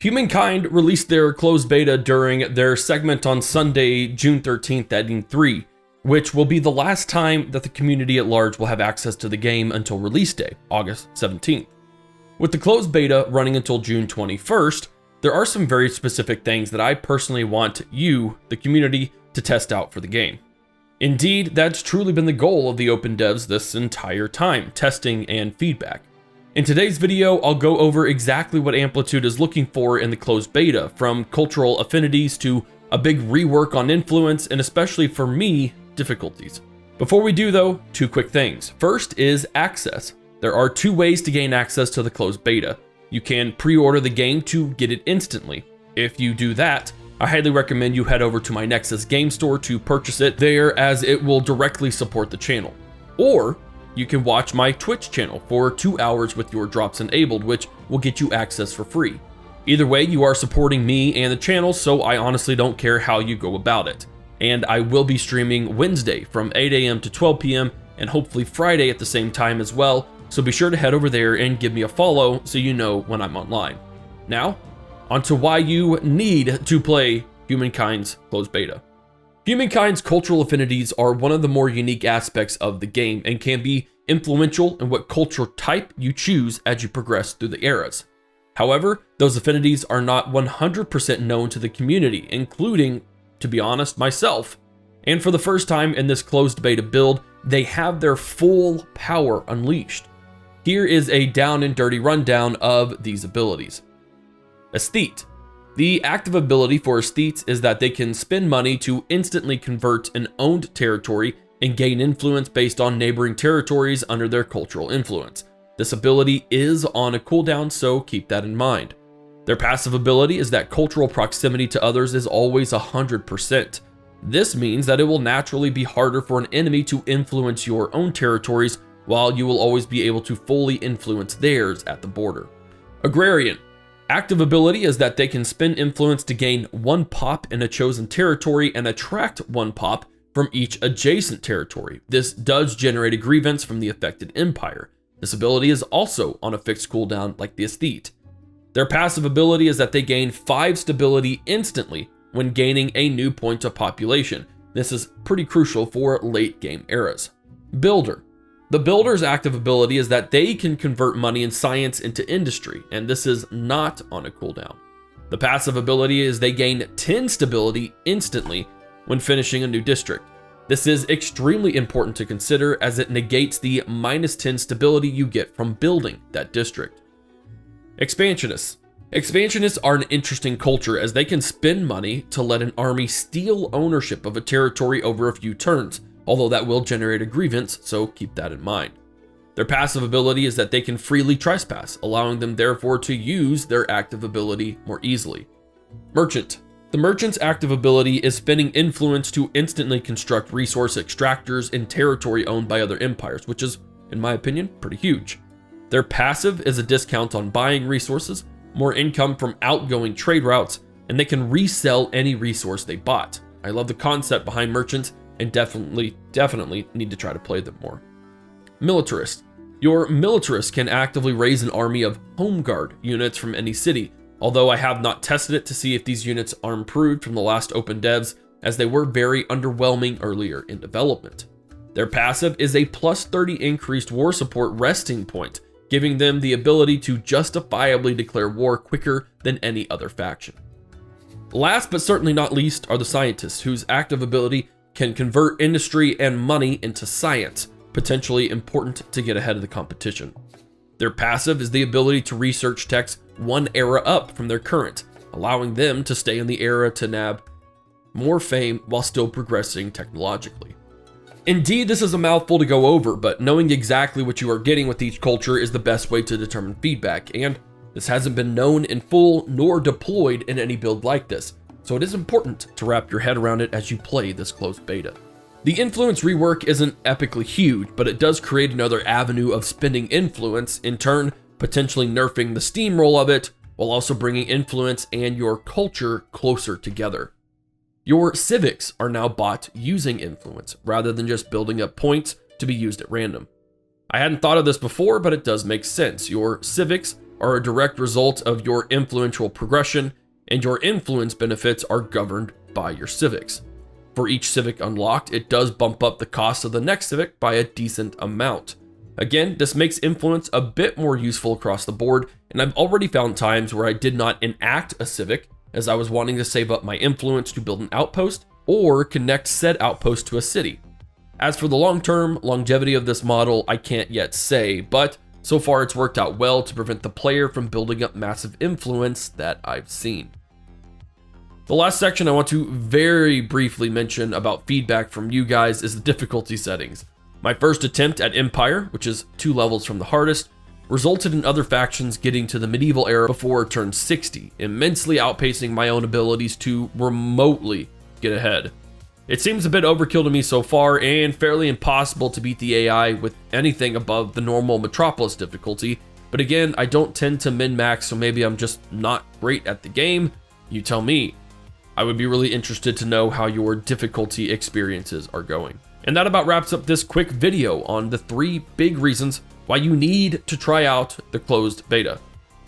Humankind released their closed beta during their segment on Sunday, June 13th at E3, which will be the last time that the community at large will have access to the game until release day, August 17th. With the closed beta running until June 21st, there are some very specific things that I personally want you, the community, to test out for the game. Indeed, that's truly been the goal of the open devs this entire time, testing and feedback. In today's video, I'll go over exactly what Amplitude is looking for in the closed beta, from cultural affinities to a big rework on influence, and especially for me, difficulties. Before we do though, two quick things. First is access. There are two ways to gain access to the closed beta. You can pre-order the game to get it instantly. If you do that, I highly recommend you head over to my Nexus game store to purchase it there, as it will directly support the channel. Or you can watch my Twitch channel for 2 hours with your drops enabled, which will get you access for free. Either way, you are supporting me and the channel, so I honestly don't care how you go about it. And I will be streaming Wednesday from 8 AM to 12 PM and hopefully Friday at the same time as well, so be sure to head over there and give me a follow so you know when I'm online. Now, onto why you need to play Humankind's closed beta. Humankind's cultural affinities are one of the more unique aspects of the game and can be influential in what culture type you choose as you progress through the eras. However, those affinities are not 100% known to the community, including, to be honest, myself. And for the first time in this closed beta build, they have their full power unleashed. Here is a down and dirty rundown of these abilities. Aesthete. The active ability for aesthetes is that they can spend money to instantly convert an owned territory and gain influence based on neighboring territories under their cultural influence. This ability is on a cooldown, so keep that in mind. Their passive ability is that cultural proximity to others is always 100%. This means that it will naturally be harder for an enemy to influence your own territories, while you will always be able to fully influence theirs at the border. Agrarian. Active ability is that they can spend influence to gain 1 pop in a chosen territory and attract 1 pop from each adjacent territory. This does generate a grievance from the affected empire. This ability is also on a fixed cooldown like the aesthete. Their passive ability is that they gain 5 stability instantly when gaining a new point of population. This is pretty crucial for late game eras. Builder. The Builder's active ability is that they can convert money and science into industry, and this is not on a cooldown. The passive ability is they gain 10 stability instantly when finishing a new district. This is extremely important to consider, as it negates the -10 stability you get from building that district. Expansionists. Expansionists are an interesting culture, as they can spend money to let an army steal ownership of a territory over a few turns, although that will generate a grievance, so keep that in mind. Their passive ability is that they can freely trespass, allowing them therefore to use their active ability more easily. Merchant. The Merchant's active ability is spending influence to instantly construct resource extractors in territory owned by other empires, which is, in my opinion, pretty huge. Their passive is a discount on buying resources, more income from outgoing trade routes, and they can resell any resource they bought. I love the concept behind merchants, and definitely need to try to play them more. Militarist. Your militarist can actively raise an army of home guard units from any city, although I have not tested it to see if these units are improved from the last open devs, as they were very underwhelming earlier in development. Their passive is a +30 increased war support resting point, giving them the ability to justifiably declare war quicker than any other faction. Last but certainly not least are the scientists, whose active ability can convert industry and money into science, potentially important to get ahead of the competition. Their passive is the ability to research techs 1 era up from their current, allowing them to stay in the era to nab more fame while still progressing technologically. Indeed, this is a mouthful to go over, but knowing exactly what you are getting with each culture is the best way to determine feedback, and this hasn't been known in full nor deployed in any build like this, so it is important to wrap your head around it as you play this closed beta. The influence rework isn't epically huge, but it does create another avenue of spending influence, in turn potentially nerfing the steamroll of it, while also bringing influence and your culture closer together. Your civics are now bought using influence, rather than just building up points to be used at random. I hadn't thought of this before, but it does make sense. Your civics are a direct result of your influential progression, and your influence benefits are governed by your civics. For each civic unlocked, it does bump up the cost of the next civic by a decent amount. Again, this makes influence a bit more useful across the board, and I've already found times where I did not enact a civic as I was wanting to save up my influence to build an outpost or connect said outpost to a city. As for the long-term longevity of this model, I can't yet say, but so far it's worked out well to prevent the player from building up massive influence that I've seen. The last section I want to very briefly mention about feedback from you guys is the difficulty settings. My first attempt at Empire, which is 2 levels from the hardest, resulted in other factions getting to the medieval era before turn 60, immensely outpacing my own abilities to remotely get ahead. It seems a bit overkill to me so far, and fairly impossible to beat the AI with anything above the normal Metropolis difficulty, but again, I don't tend to min-max, so maybe I'm just not great at the game. You tell me. I would be really interested to know how your difficulty experiences are going. And that about wraps up this quick video on the 3 big reasons why you need to try out the closed beta.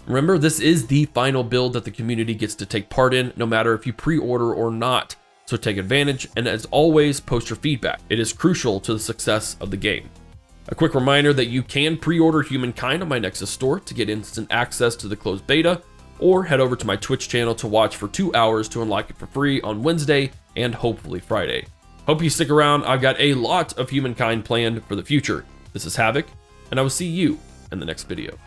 Remember, this is the final build that the community gets to take part in, no matter if you pre-order or not. So take advantage, and as always, post your feedback. It is crucial to the success of the game. A quick reminder that you can pre-order Humankind on my Nexus store to get instant access to the closed beta, or head over to my Twitch channel to watch for 2 hours to unlock it for free on Wednesday and hopefully Friday. Hope you stick around. I've got a lot of Humankind planned for the future. This is Havoc, and I will see you in the next video.